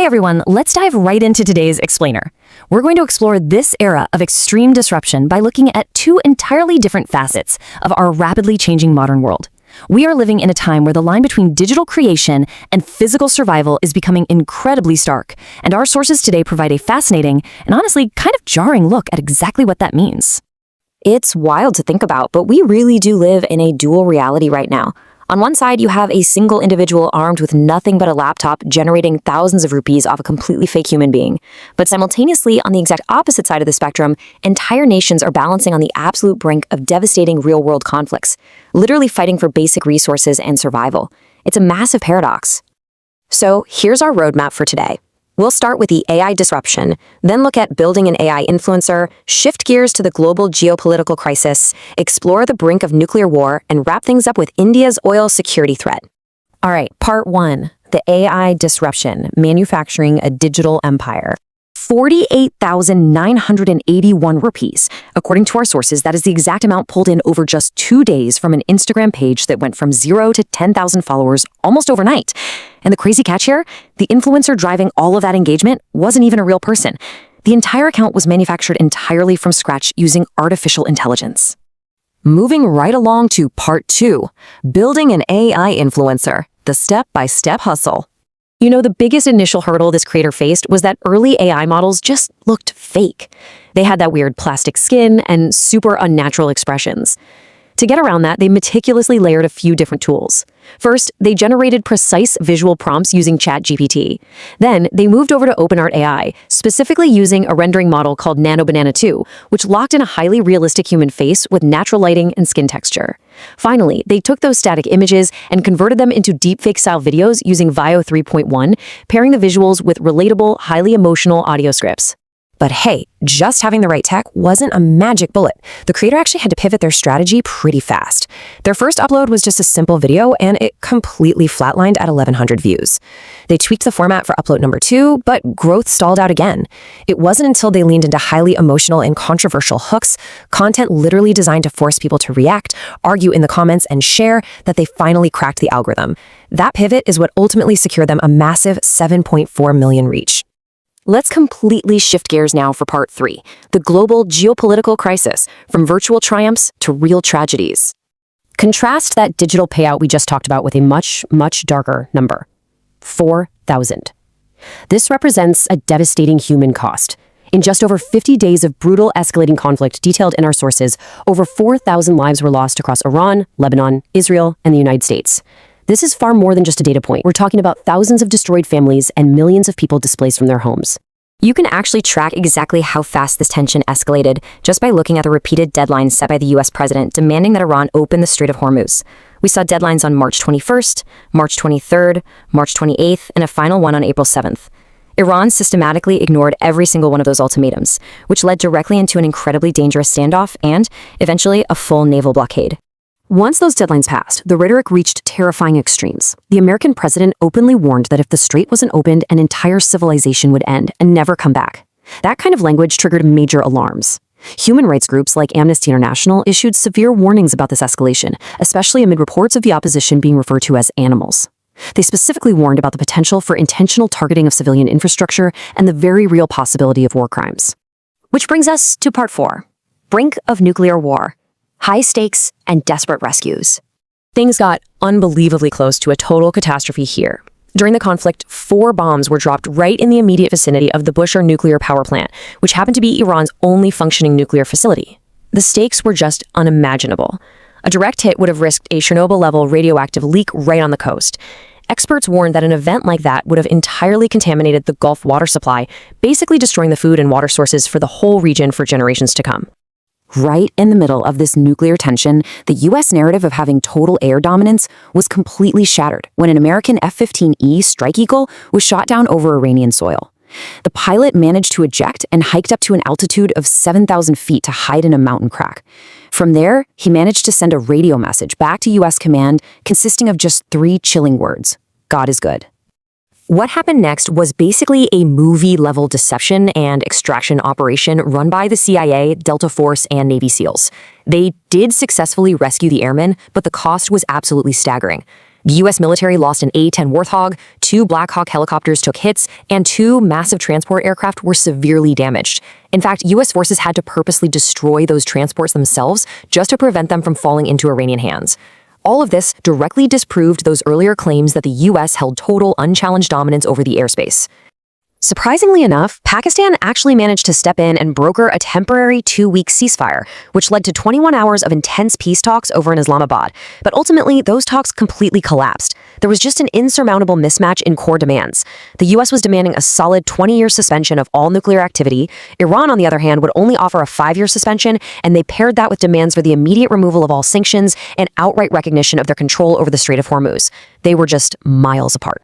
Hey everyone, let's dive right into today's explainer. We're going to explore this era of extreme disruption by looking at two entirely different facets of our rapidly changing modern world. We are living in a time where the line between digital creation and physical survival is becoming incredibly stark, and our sources today provide a fascinating and honestly kind of jarring look at exactly what that means. It's wild to think about, but we really do live in a dual reality right now. On one side, you have a single individual armed with nothing but a laptop generating thousands of rupees off a completely fake human being. But simultaneously, on the exact opposite side of the spectrum, entire nations are balancing on the absolute brink of devastating real-world conflicts, literally fighting for basic resources and survival. It's a massive paradox. So here's our roadmap for today. We'll start with the AI disruption, then look at building an AI influencer, shift gears to the global geopolitical crisis, explore the brink of nuclear war, and wrap things up with India's oil security threat. All right, part one, the AI disruption, manufacturing a digital empire. 48,981 rupees. According to our sources, that is the exact amount pulled in over just 2 days from an Instagram page that went from 0 to 10,000 followers almost overnight. And the crazy catch here, the influencer driving all of that engagement wasn't even a real person. The entire account was manufactured entirely from scratch using artificial intelligence. Moving right along to part two, building an AI influencer, the step-by-step hustle. You know, the biggest initial hurdle this creator faced was that early AI models just looked fake. They had that weird plastic skin and super unnatural expressions. To get around that, they meticulously layered a few different tools. First, they generated precise visual prompts using ChatGPT. Then, they moved over to OpenAI, specifically using a rendering model called NanoBanana 2, which locked in a highly realistic human face with natural lighting and skin texture. Finally, they took those static images and converted them into deepfake-style videos using Vio 3.1, pairing the visuals with relatable, highly emotional audio scripts. But hey, just having the right tech wasn't a magic bullet. The creator actually had to pivot their strategy pretty fast. Their first upload was just a simple video, and it completely flatlined at 1,100 views. They tweaked the format for upload number 2, but growth stalled out again. It wasn't until they leaned into highly emotional and controversial hooks, content literally designed to force people to react, argue in the comments, and share, that they finally cracked the algorithm. That pivot is what ultimately secured them a massive 7.4 million reach. Let's completely shift gears now for part three, the global geopolitical crisis, from virtual triumphs to real tragedies. Contrast that digital payout we just talked about with a much, much darker number, 4,000. This represents a devastating human cost. In just over 50 days of brutal escalating conflict detailed in our sources, over 4,000 lives were lost across Iran, Lebanon, Israel, and the United States. This is far more than just a data point. We're talking about thousands of destroyed families and millions of people displaced from their homes. You can actually track exactly how fast this tension escalated just by looking at the repeated deadlines set by the US president demanding that Iran open the Strait of Hormuz. We saw deadlines on March 21st, March 23rd, March 28th, and a final one on April 7th. Iran systematically ignored every single one of those ultimatums, which led directly into an incredibly dangerous standoff and, eventually, a full naval blockade. Once those deadlines passed, the rhetoric reached terrifying extremes. The American president openly warned that if the strait wasn't opened, an entire civilization would end and never come back. That kind of language triggered major alarms. Human rights groups like Amnesty International issued severe warnings about this escalation, especially amid reports of the opposition being referred to as animals. They specifically warned about the potential for intentional targeting of civilian infrastructure and the very real possibility of war crimes. Which brings us to part four, brink of nuclear war. High stakes and desperate rescues. Things got unbelievably close to a total catastrophe here. During the conflict, 4 bombs were dropped right in the immediate vicinity of the Bushehr nuclear power plant, which happened to be Iran's only functioning nuclear facility. The stakes were just unimaginable. A direct hit would have risked a Chernobyl-level radioactive leak right on the coast. Experts warned that an event like that would have entirely contaminated the Gulf water supply, basically destroying the food and water sources for the whole region for generations to come. Right in the middle of this nuclear tension, the U.S. narrative of having total air dominance was completely shattered when an American F-15E Strike Eagle was shot down over Iranian soil. The pilot managed to eject and hiked up to an altitude of 7,000 feet to hide in a mountain crack. From there, he managed to send a radio message back to U.S. command consisting of just 3 chilling words: God is good. What happened next was basically a movie-level deception and extraction operation run by the CIA, Delta Force, and Navy SEALs. They did successfully rescue the airmen, but the cost was absolutely staggering. The U.S. military lost an A-10 Warthog, 2 Black Hawk helicopters took hits, and 2 massive transport aircraft were severely damaged. In fact, U.S. forces had to purposely destroy those transports themselves just to prevent them from falling into Iranian hands. All of this directly disproved those earlier claims that the U.S. held total, unchallenged dominance over the airspace. Surprisingly enough, Pakistan actually managed to step in and broker a temporary 2-week ceasefire, which led to 21 hours of intense peace talks over in Islamabad. But ultimately, those talks completely collapsed. There was just an insurmountable mismatch in core demands. The U.S. was demanding a solid 20-year suspension of all nuclear activity. Iran, on the other hand, would only offer a 5-year suspension, and they paired that with demands for the immediate removal of all sanctions and outright recognition of their control over the Strait of Hormuz. They were just miles apart.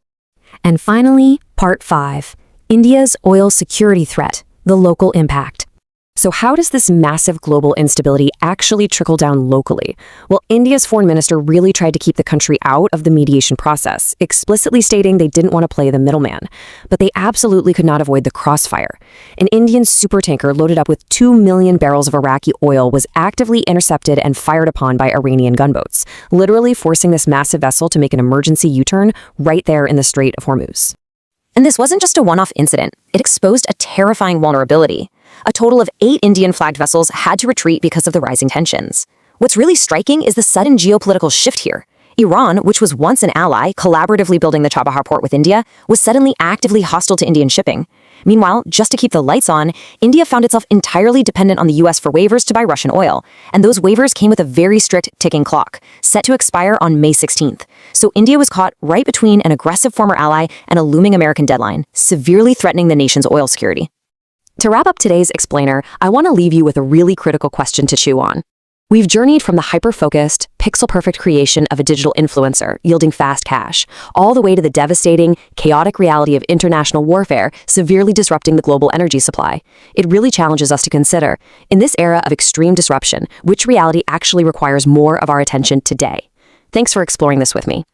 And finally, Part 5. India's oil security threat, the local impact. So how does this massive global instability actually trickle down locally? Well, India's foreign minister really tried to keep the country out of the mediation process, explicitly stating they didn't want to play the middleman. But they absolutely could not avoid the crossfire. An Indian supertanker loaded up with 2 million barrels of Iraqi oil was actively intercepted and fired upon by Iranian gunboats, literally forcing this massive vessel to make an emergency U-turn right there in the Strait of Hormuz. And this wasn't just a one-off incident. It exposed a terrifying vulnerability. A total of 8 Indian-flagged vessels had to retreat because of the rising tensions. What's really striking is the sudden geopolitical shift here. Iran, which was once an ally, collaboratively building the Chabahar port with India, was suddenly actively hostile to Indian shipping. Meanwhile, just to keep the lights on, India found itself entirely dependent on the U.S. for waivers to buy Russian oil. And those waivers came with a very strict ticking clock, set to expire on May 16th. So India was caught right between an aggressive former ally and a looming American deadline, severely threatening the nation's oil security. To wrap up today's explainer, I want to leave you with a really critical question to chew on. We've journeyed from the hyper-focused, pixel-perfect creation of a digital influencer yielding fast cash, all the way to the devastating, chaotic reality of international warfare severely disrupting the global energy supply. It really challenges us to consider, in this era of extreme disruption, which reality actually requires more of our attention today. Thanks for exploring this with me.